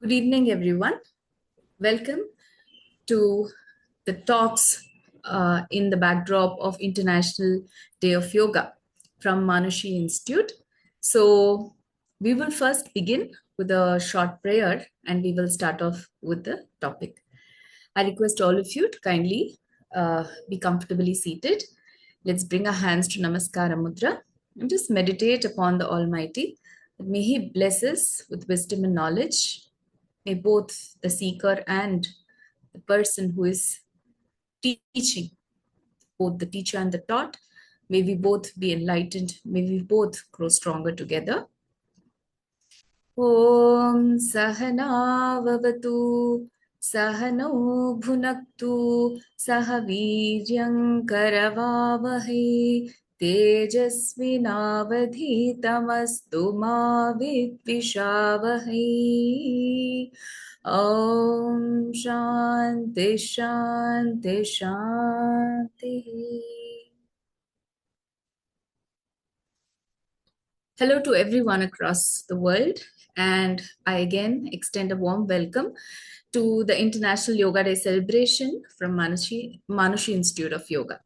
Good evening, everyone. Welcome to the talks in the backdrop of International Day of Yoga from Manushi Institute. So, we will first begin with a short prayer and we will start off with the topic. I request all of you to kindly be comfortably seated. Let's bring our hands to Namaskara Mudra and just meditate upon the Almighty. May He bless us with wisdom and knowledge. May both the seeker and the person who is teaching, both the teacher and the taught, may we both be enlightened. May we both grow stronger together. Om Sahana Vavatu Sahano Bhunaktu Sahaviryam Karavavahe Tejasvinavadhitamastu ma vidvishavahe. Om Shanti Shanti Shanti. Hello to everyone across the world, and I again extend a warm welcome to the International Yoga Day celebration from Manushi Institute of Yoga.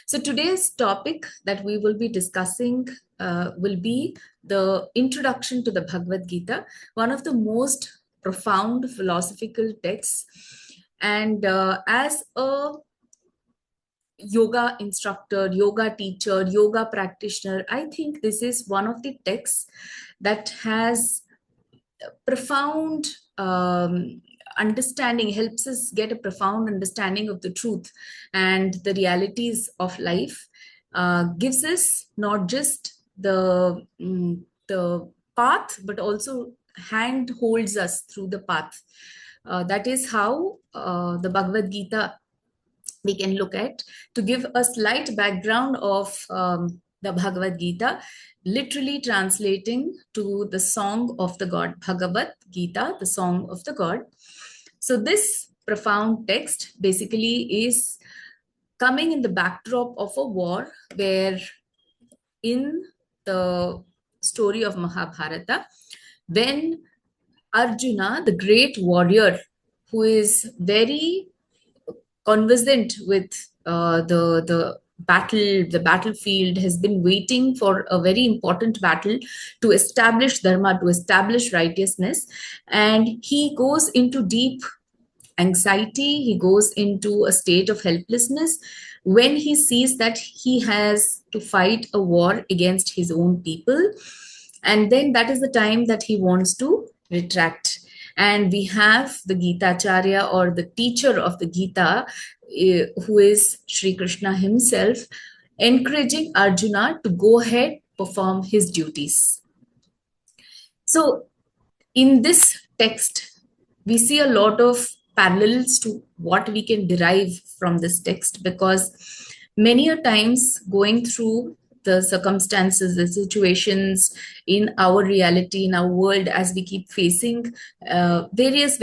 So today's topic that we will be discussing will be the introduction to the Bhagavad Gita, one of the most profound philosophical texts. And as a yoga instructor, yoga teacher, yoga practitioner, I think this is one of the texts that has profound understanding, helps us get a profound understanding of the truth and the realities of life, gives us not just the path, but also hand holds us through the path. That is how the Bhagavad Gita we can look at. To give a slight background of the Bhagavad Gita, literally translating to the song of the god, Bhagavad Gita, the song of the god. So this profound text basically is coming in the backdrop of a war where in the story of Mahabharata, when Arjuna, the great warrior who is very conversant with the battlefield, has been waiting for a very important battle to establish dharma, to establish righteousness, and he goes into deep anxiety, he goes into a state of helplessness when he sees that he has to fight a war against his own people, and then that is the time that he wants to retract. And we have the Gita Acharya, or the teacher of the Gita, who is Sri Krishna himself, encouraging Arjuna to go ahead, perform his duties. So in this text, we see a lot of parallels to what we can derive from this text, because many a times going through the circumstances, the situations in our reality, in our world, as we keep facing various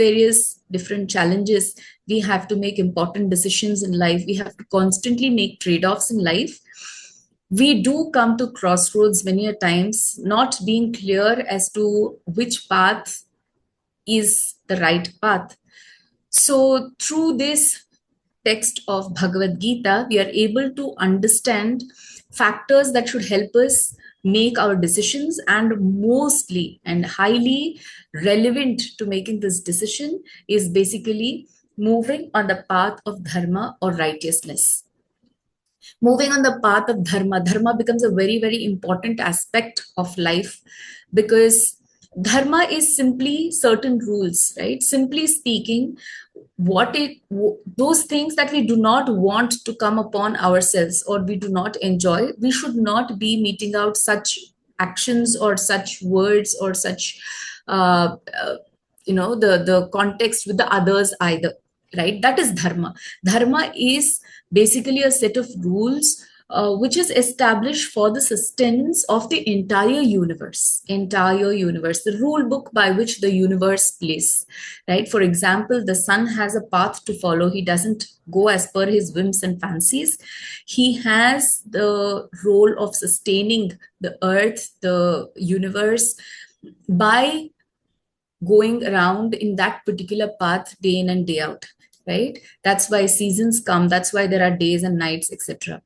different challenges, we have to make important decisions in life. We have to constantly make trade-offs in life. We do come to crossroads many a times, not being clear as to which path is the right path. So through this text of Bhagavad Gita, we are able to understand factors that should help us make our decisions, and mostly and highly relevant to making this decision is basically moving on the path of dharma or righteousness. Moving on the path of dharma becomes a very important aspect of life, because dharma is simply certain rules, right? Simply speaking, those things that we do not want to come upon ourselves or we do not enjoy, we should not be meting out such actions or such words or such the context with the others either, right? That is dharma. Dharma is basically a set of rules which is established for the sustenance of the entire universe, the rule book by which the universe plays, right? For example, the sun has a path to follow. He doesn't go as per his whims and fancies. He has the role of sustaining the earth, the universe, by going around in that particular path day in and day out, right? That's why seasons come, that's why there are days and nights, etc.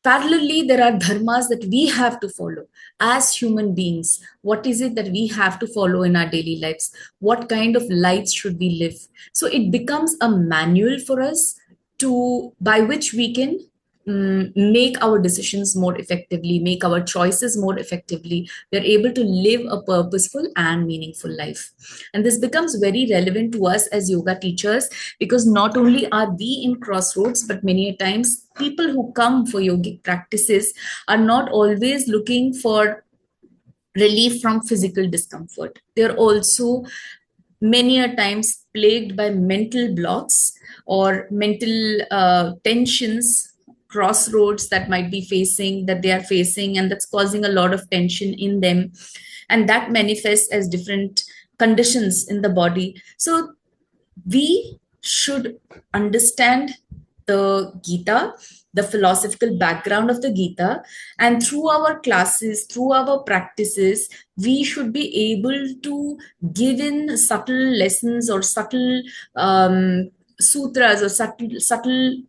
Parallelly, there are dharmas that we have to follow as human beings. What is it that we have to follow in our daily lives? What kind of lives should we live? So it becomes a manual for us to by which we can make our decisions more effectively, make our choices more effectively. We're able to live a purposeful and meaningful life. And this becomes very relevant to us as yoga teachers, because not only are we in crossroads, but many a times people who come for yogic practices are not always looking for relief from physical discomfort. They're also many a times plagued by mental blocks or mental tensions, crossroads that they are facing, and that's causing a lot of tension in them, and that manifests as different conditions in the body. So we should understand the Gita, the philosophical background of the Gita, and through our classes, through our practices, we should be able to give in subtle lessons or subtle sutras or subtle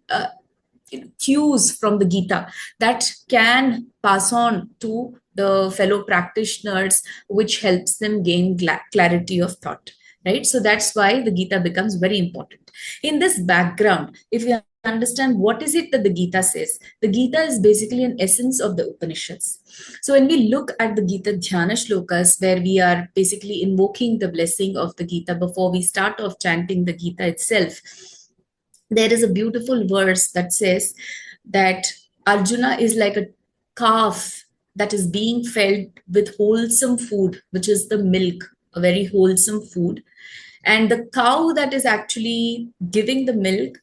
cues from the Gita that can pass on to the fellow practitioners, which helps them gain clarity of thought. Right? So that's why the Gita becomes very important. In this background, if you understand what is it that the Gita says, the Gita is basically an essence of the Upanishads. So when we look at the Gita Dhyana shlokas, where we are basically invoking the blessing of the Gita before we start off chanting the Gita itself, there is a beautiful verse that says that Arjuna is like a calf that is being fed with wholesome food, which is the milk, a very wholesome food. And the cow that is actually giving the milk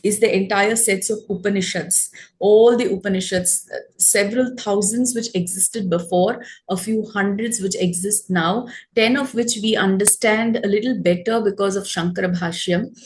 is the entire sets of Upanishads, all the Upanishads, several thousands which existed before, a few hundreds which exist now, 10 of which we understand a little better because of Shankara Bhashyam.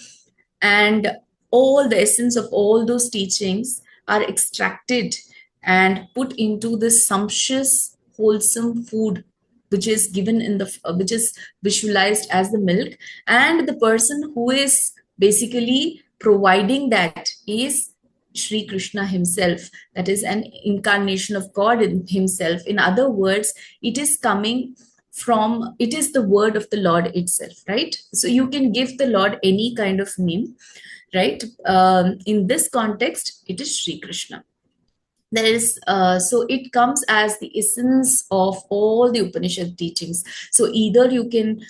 And all the essence of all those teachings are extracted and put into this sumptuous, wholesome food, which is given in the which is visualized as the milk. And the person who is basically providing that is Sri Krishna himself, that is an incarnation of God in himself. In other words, it is coming from, it is the word of the Lord itself, right? So you can give the Lord any kind of name, right? In this context, it is Sri Krishna. There is so it comes as the essence of all the Upanishad teachings. So either you can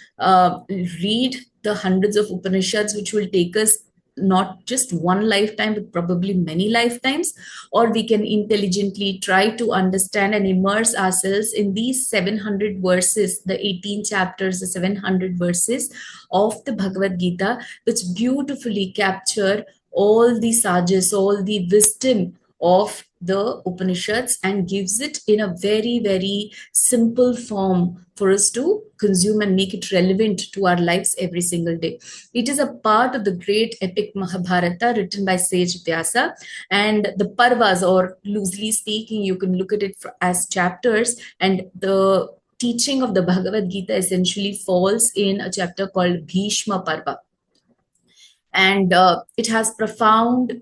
read the hundreds of Upanishads, which will take us not just one lifetime, but probably many lifetimes, or we can intelligently try to understand and immerse ourselves in these 700 verses, the 18 chapters, the 700 verses of the Bhagavad Gita, which beautifully capture all the sages, all the wisdom of the Upanishads, and gives it in a very, very simple form for us to consume and make it relevant to our lives every single day. It is a part of the great epic Mahabharata written by sage Vyasa, and the Parvas, or loosely speaking, you can look at it as chapters, and the teaching of the Bhagavad Gita essentially falls in a chapter called Bhishma Parva. And it has profound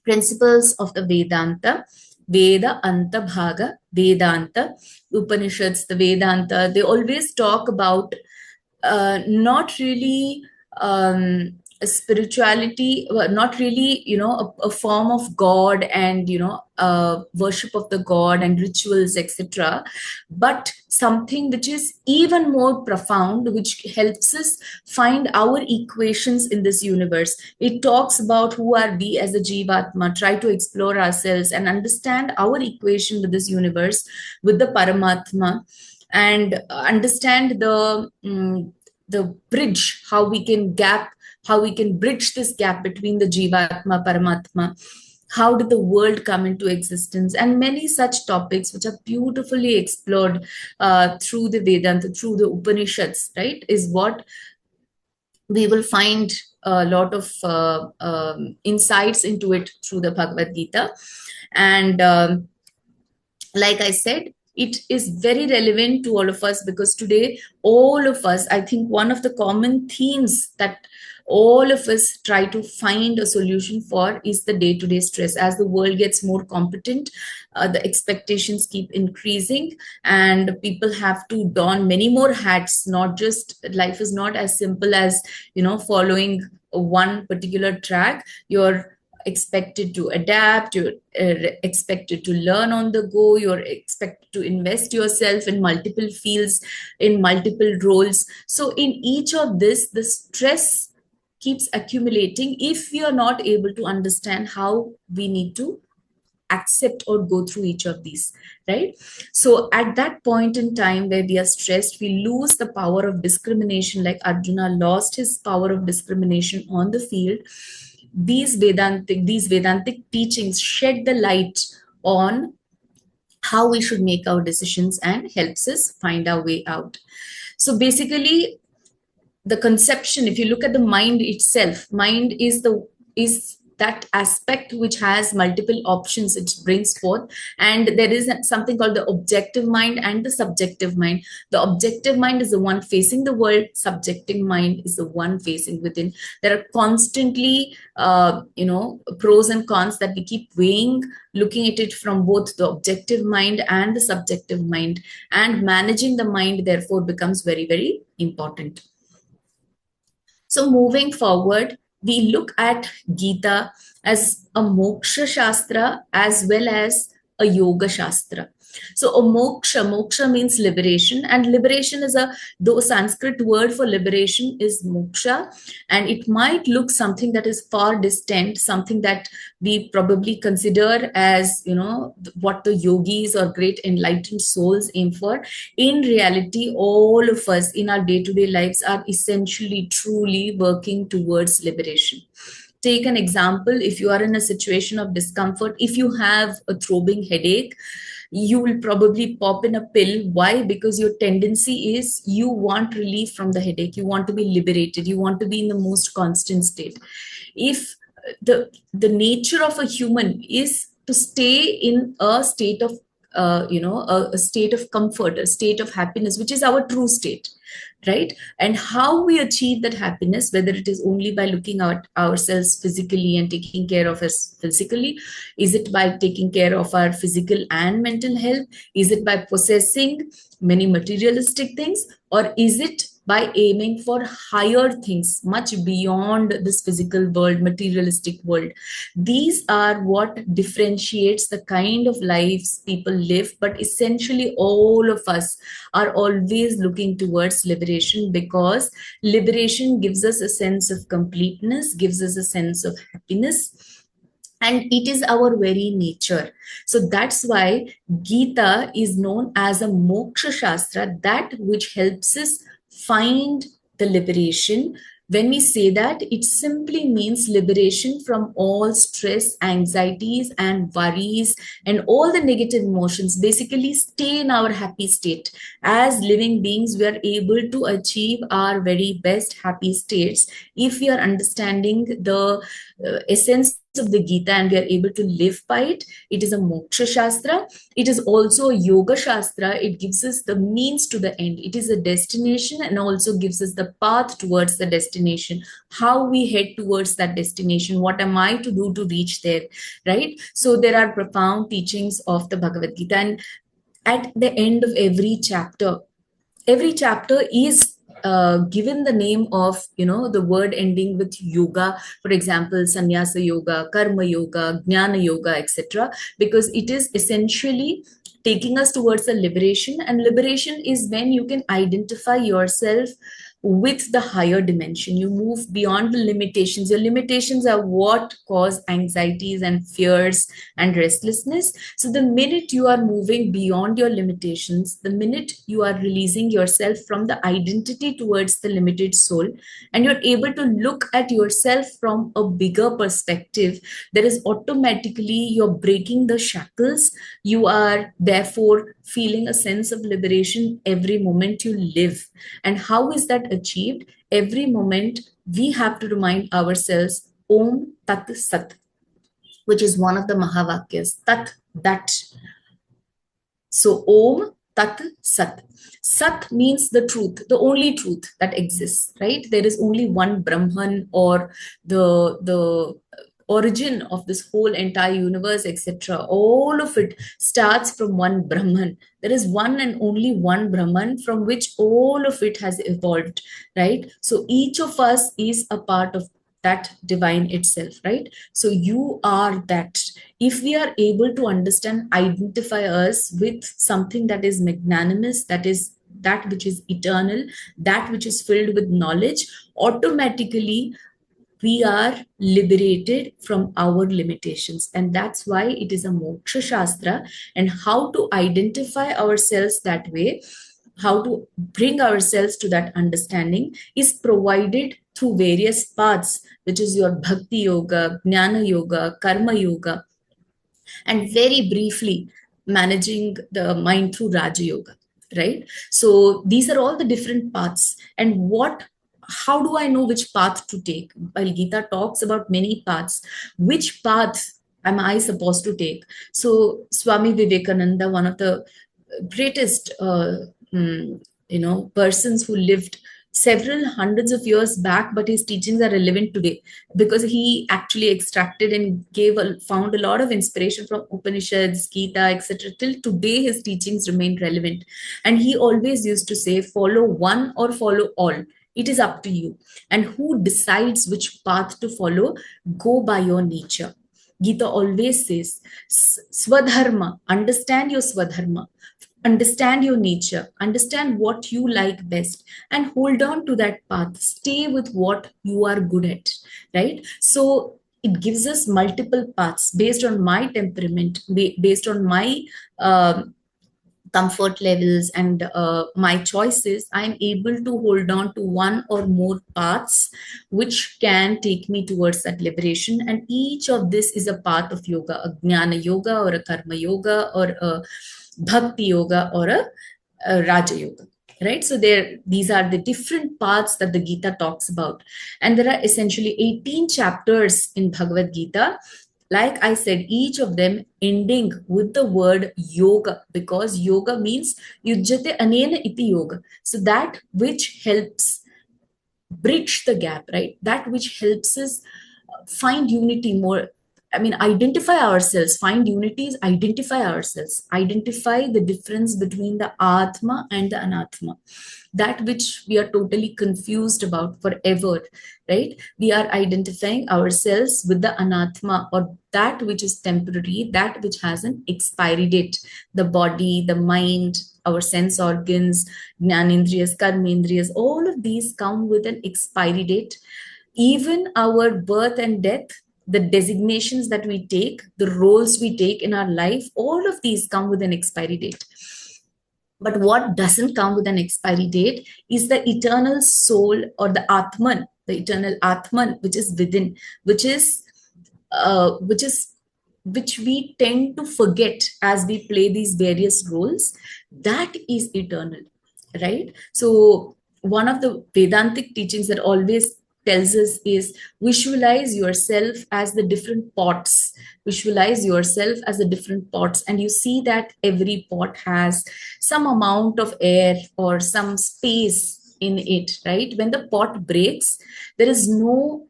principles of the Vedanta, Veda Anta Bhaga, Vedanta, Upanishads, the Vedanta. They always talk about not really spirituality, not really, a form of God and, worship of the God and rituals, etc., but something which is even more profound, which helps us find our equations in this universe. It talks about who are we as a Jivatma, try to explore ourselves and understand our equation with this universe, with the Paramatma, and understand the bridge, how we can bridge this gap between the Jivatma, Paramatma. How did the world come into existence? And many such topics which are beautifully explored through the Vedanta, through the Upanishads, right, is what we will find a lot of insights into it through the Bhagavad Gita. And like I said, it is very relevant to all of us, because today, all of us, I think one of the common themes that all of us try to find a solution for is the day to day stress. As the world gets more competent, the expectations keep increasing, and people have to don many more hats. Not just, life is not as simple as, following one particular track. You're expected to adapt, you're expected to learn on the go, you're expected to invest yourself in multiple fields, in multiple roles. So in each of this, the stress keeps accumulating if we are not able to understand how we need to accept or go through each of these, right? So at that point in time where we are stressed, we lose the power of discrimination, like Arjuna lost his power of discrimination on the field. These Vedantic teachings shed the light on how we should make our decisions and helps us find our way out. So basically, the conception, if you look at the mind itself, mind is that aspect which has multiple options it brings forth. And there is something called the objective mind and the subjective mind. The objective mind is the one facing the world, subjective mind is the one facing within. There are constantly pros and cons that we keep weighing, looking at it from both the objective mind and the subjective mind, and managing the mind therefore becomes very, very important. So moving forward, we look at Gita as a moksha shastra as well as a yoga shastra. So a moksha means liberation, and liberation is though Sanskrit word for liberation is moksha, and it might look something that is far distant, something that we probably consider as, what the yogis or great enlightened souls aim for. In reality, all of us in our day-to-day lives are essentially truly working towards liberation. Take an example. If you are in a situation of discomfort, if you have a throbbing headache, you will probably pop in a pill. Why? Because your tendency is you want relief from the headache. You want to be liberated. You want to be in the most constant state. If the nature of a human is to stay in a state of a state of comfort, a state of happiness, which is our true state, right? And how we achieve that happiness, whether it is only by looking at ourselves physically and taking care of us physically, is it by taking care of our physical and mental health, is it by possessing many materialistic things, or is it by aiming for higher things much beyond this physical world, materialistic world? These are what differentiates the kind of lives people live. But essentially, all of us are always looking towards liberation, because liberation gives us a sense of completeness, gives us a sense of happiness, and it is our very nature. So that's why Gita is known as a moksha shastra, that which helps us find the liberation. When we say that, it simply means liberation from all stress, anxieties, and worries, and all the negative emotions. Basically, stay in our happy state. As living beings, we are able to achieve our very best happy states if we are understanding the essence of the Gita and we are able to live by it. It is a moksha shastra. It is also a yoga shastra. It gives us the means to the end. It is a destination and also gives us the path towards the destination. How we head towards that destination. What am I to do to reach there, right? So there are profound teachings of the Bhagavad Gita, and at the end of every chapter is given the name of, the word ending with yoga. For example, sannyasa yoga, karma yoga, jnana yoga, etc. Because it is essentially taking us towards the liberation. And liberation is when you can identify yourself with the higher dimension. You move beyond the limitations. Your limitations are what cause anxieties and fears and restlessness. So the minute you are moving beyond your limitations, the minute you are releasing yourself from the identity towards the limited soul, and you're able to look at yourself from a bigger perspective, there is automatically, you're breaking the shackles. You are therefore feeling a sense of liberation every moment you live. And how is that achieved? Every moment we have to remind ourselves Om Tat Sat, which is one of the Mahavakyas. Tat, that. So Om Tat Sat. Sat means the truth, the only truth that exists, right? There is only one Brahman, or the origin of this whole entire universe, etc. All of it starts from one Brahman. There is one and only one Brahman from which all of it has evolved, right? So each of us is a part of that divine itself, right? So you are that. If we are able to understand, identify us with something that is magnanimous, that is that which is eternal, that which is filled with knowledge, automatically we are liberated from our limitations. And that's why it is a moksha shastra. And how to identify ourselves that way, how to bring ourselves to that understanding, is provided through various paths, which is your bhakti yoga, jnana yoga, karma yoga, and very briefly managing the mind through Raja Yoga, right? So these are all the different paths. And how do I know which path to take? While Gita talks about many paths, which path am I supposed to take? So Swami Vivekananda, one of the greatest persons who lived several hundreds of years back, but his teachings are relevant today because he actually extracted and found a lot of inspiration from Upanishads, Gita, etc. Till today his teachings remain relevant. And he always used to say, follow one or follow all, it is up to you. And who decides which path to follow? Go by your nature. Gita always says, Swadharma, understand your Swadharma, understand your nature, understand what you like best, and hold on to that path. Stay with what you are good at, right? So it gives us multiple paths based on my temperament, based on my comfort levels and my choices. I'm able to hold on to one or more paths which can take me towards that liberation. And each of this is a path of yoga, a jnana yoga or a karma yoga or a bhakti yoga or a raja yoga, right? So these are the different paths that the Gita talks about. And there are essentially 18 chapters in Bhagavad Gita. Like I said, each of them ending with the word yoga, because yoga means yujjate anena iti yoga. So that which helps bridge the gap, right? That which helps us find unity more. I mean, identify ourselves, find unities, identify ourselves, identify the difference between the Atma and the Anatma, that which we are totally confused about forever, right? We are identifying ourselves with the Anatma, or that which is temporary, that which has an expiry date. The body, the mind, our sense organs, jnanendriyas, karmendriyas, all of these come with an expiry date. Even our birth and death, the designations that we take, the roles we take in our life, all of these come with an expiry date. But what doesn't come with an expiry date is the eternal soul, or the Atman, the eternal Atman, which is within, which is which we tend to forget as we play these various roles. That is eternal, right? So one of the Vedantic teachings that always tells us is, visualize yourself as the different pots, visualize yourself as the different pots, and you see that every pot has some amount of air or some space in it, right? When the pot breaks, there is no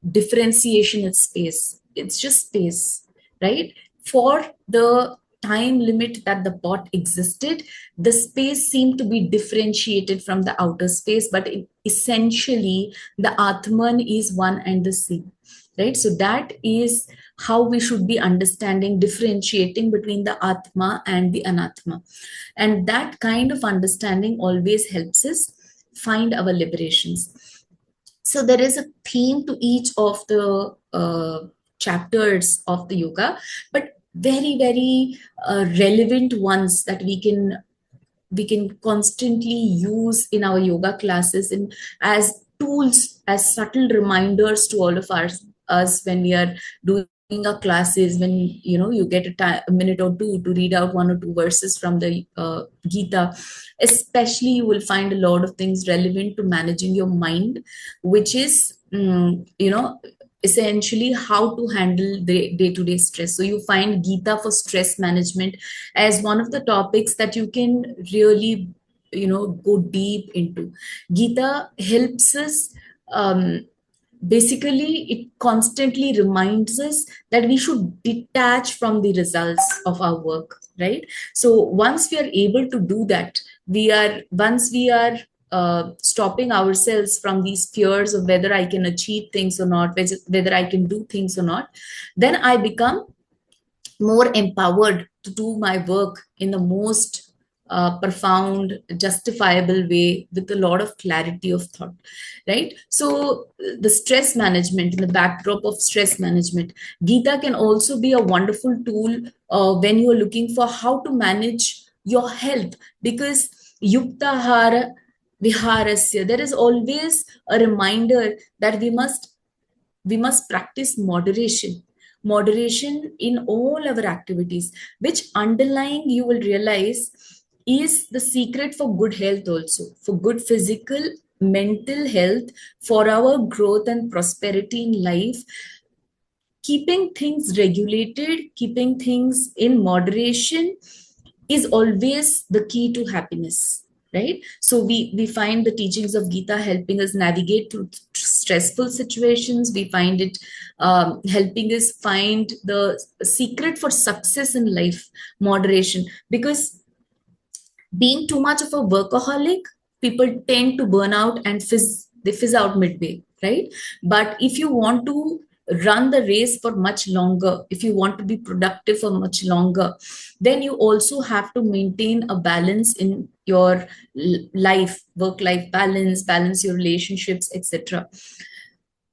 differentiation in space, it's just space, right? For the time limit that the pot existed, the space seemed to be differentiated from the outer space, but essentially the Atman is one and the same, right? So that is how we should be understanding, differentiating between the Atma and the Anatma. And that kind of understanding always helps us find our liberations. So there is a theme to each of the chapters of the yoga, but very, very relevant ones that we can constantly use in our yoga classes and as tools, as subtle reminders to all of us when we are doing our classes. When you get a minute or two to read out one or two verses from the Gita, especially you will find a lot of things relevant to managing your mind, which is essentially how to handle the day-to-day stress. So you find Gita for stress management as one of the topics that you can really, go deep into. Gita helps us, basically it constantly reminds us that we should detach from the results of our work, right? So once we are able to do that, once we are stopping ourselves from these fears of whether I can achieve things or not, whether I can do things or not, then I become more empowered to do my work in the most profound, justifiable way with a lot of clarity of thought, right? So, the stress management, in the backdrop of stress management, Gita can also be a wonderful tool when you are looking for how to manage your health, because yuktahara viharasya, there is always a reminder that we must practice moderation in all our activities, which underlying you will realize is the secret for good health, also for good physical, mental health, for our growth and prosperity in life. Keeping things regulated, keeping things in moderation is always the key to happiness, right? So we find the teachings of Gita helping us navigate through stressful situations. We find it helping us find the secret for success in life, moderation. Because being too much of a workaholic, people tend to burn out and fizz out midway, right? But if you want to run the race for much longer, if you want to be productive for much longer, then you also have to maintain a balance in your life, work life balance your relationships, etc.,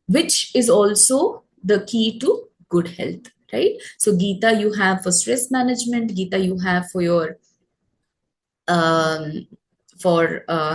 which is also the key to good health, right? So Gita you have for stress management, Gita you have for your um,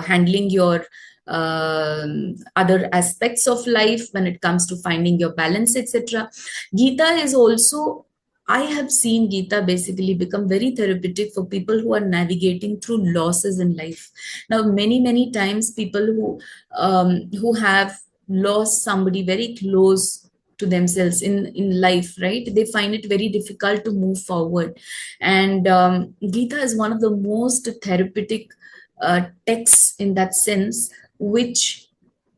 handling your other aspects of life when it comes to finding your balance, etc. Gita is also, I have seen Gita basically become very therapeutic for people who are navigating through losses in life. Now, many times people who have lost somebody very close to themselves in life, right? They find it very difficult to move forward, and Gita is one of the most therapeutic texts in that sense, which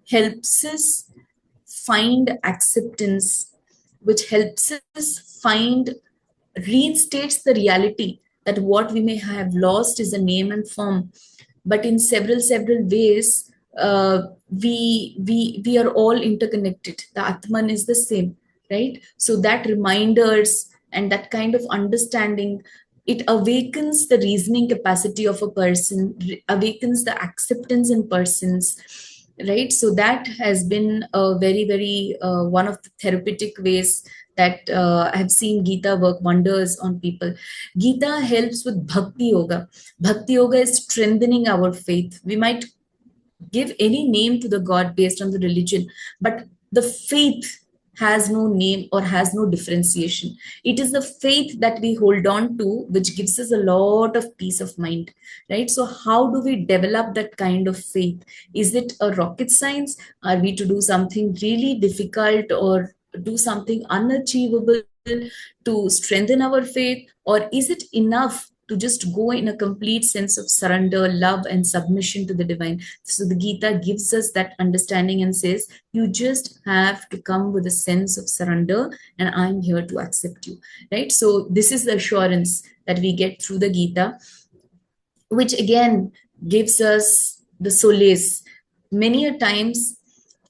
helps us find acceptance, which helps us find, reinstates the reality that what we may have lost is a name and form, but in several ways, we are all interconnected. The Atman is the same, right? So that reminders and that kind of understanding, it awakens the reasoning capacity of a person, awakens the acceptance in persons, right? So that has been a very one of the therapeutic ways that I have seen Gita work wonders on people. Gita helps with bhakti yoga. Bhakti yoga is strengthening our faith. We might give any name to the God based on the religion, but the faith has no name or has no differentiation. It is the faith that we hold on to which gives us a lot of peace of mind, right? So how do we develop that kind of faith? Is it a rocket science? Are we to do something really difficult or do something unachievable to strengthen our faith? Or is it enough to just go in a complete sense of surrender, love, and submission to the divine? So the Gita gives us that understanding and says, you just have to come with a sense of surrender, and I'm here to accept you, right? So this is the assurance that we get through the Gita, which again gives us the solace. Many a times,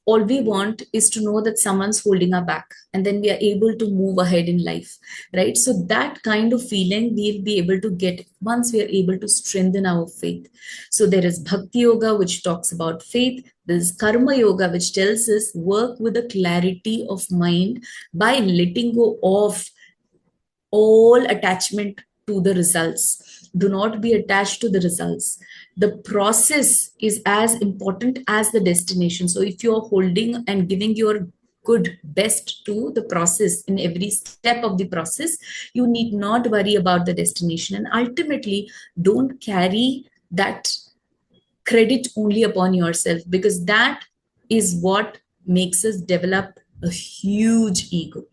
all we want is to know that someone's holding our back, and then we are able to move ahead in life, right? So that kind of feeling we'll be able to get once we are able to strengthen our faith. So there is Bhakti Yoga, which talks about faith. There's Karma Yoga, which tells us work with a clarity of mind by letting go of all attachment to the results. Do not be attached to the results. The process is as important as the destination. So if you're holding and giving your good best to the process in every step of the process, you need not worry about the destination. And ultimately, don't carry that credit only upon yourself, because that is what makes us develop a huge ego,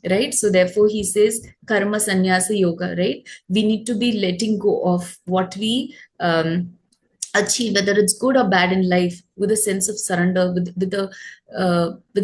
right? So therefore he says karma sannyasa yoga, right? We need to be letting go of what we achieve, whether it's good or bad in life, with a sense of surrender, with the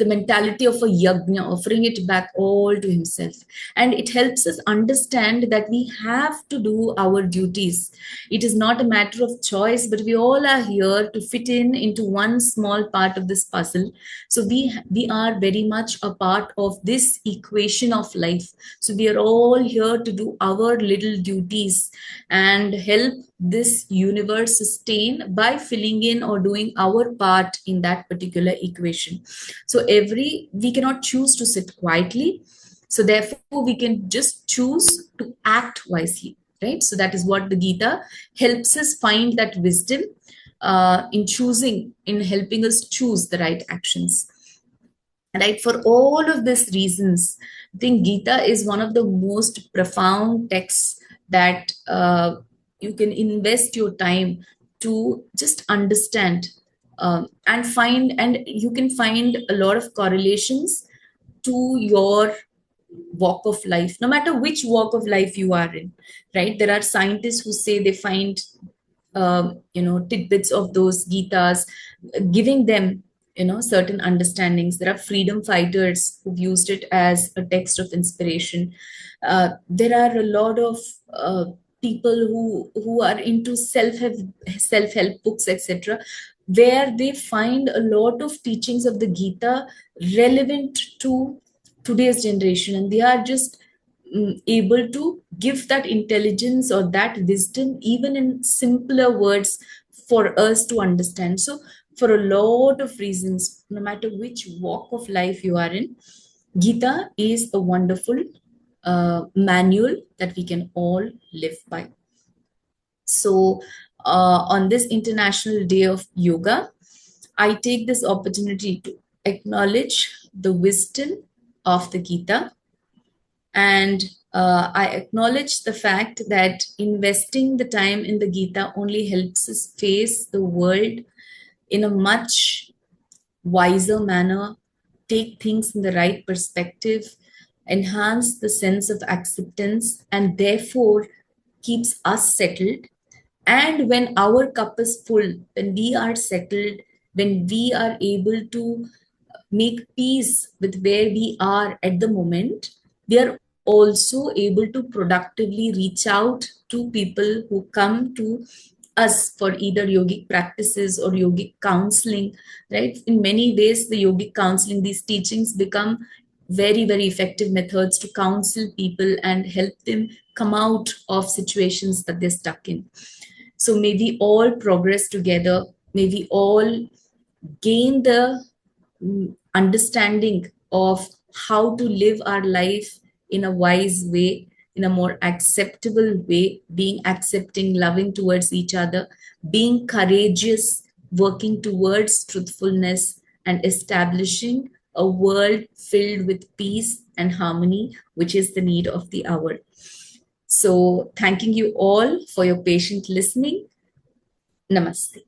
mentality of a yajna, offering it back all to himself. And it helps us understand that we have to do our duties. It is not a matter of choice, but we all are here to fit in into one small part of this puzzle. So we are very much a part of this equation of life. So we are all here to do our little duties and help this universe sustain by filling in or doing our part in that particular equation. So every we cannot choose to sit quietly, so therefore we can just choose to act wisely, right? So that is what the Gita helps us find, that wisdom in choosing, in helping us choose the right actions. Right? For all of these reasons, I think Gita is one of the most profound texts that you can invest your time to just understand, and find, and you can find a lot of correlations to your walk of life, no matter which walk of life you are in, right? There are scientists who say they find tidbits of those Gitas, giving them certain understandings. There are freedom fighters who've used it as a text of inspiration. There are a lot of people who are into self-help books, etc., where they find a lot of teachings of the Gita relevant to today's generation, and they are just able to give that intelligence or that wisdom even in simpler words for us to understand. So for a lot of reasons, no matter which walk of life you are in, Gita is a wonderful manual that we can all live by. So on this International Day of Yoga, I take this opportunity to acknowledge the wisdom of the Gita, and I acknowledge the fact that investing the time in the Gita only helps us face the world in a much wiser manner, take things in the right perspective, enhance the sense of acceptance, and therefore keeps us settled. And when our cup is full, when we are settled, when we are able to make peace with where we are at the moment, we are also able to productively reach out to people who come to us for either yogic practices or yogic counseling, right? In many ways, the yogic counseling, these teachings become very, very effective methods to counsel people and help them come out of situations that they're stuck in. So may we all progress together. May we all gain the understanding of how to live our life in a wise way, in a more acceptable way, being accepting, loving towards each other, being courageous, working towards truthfulness, and establishing a world filled with peace and harmony, which is the need of the hour. So, thanking you all for your patient listening. Namaste.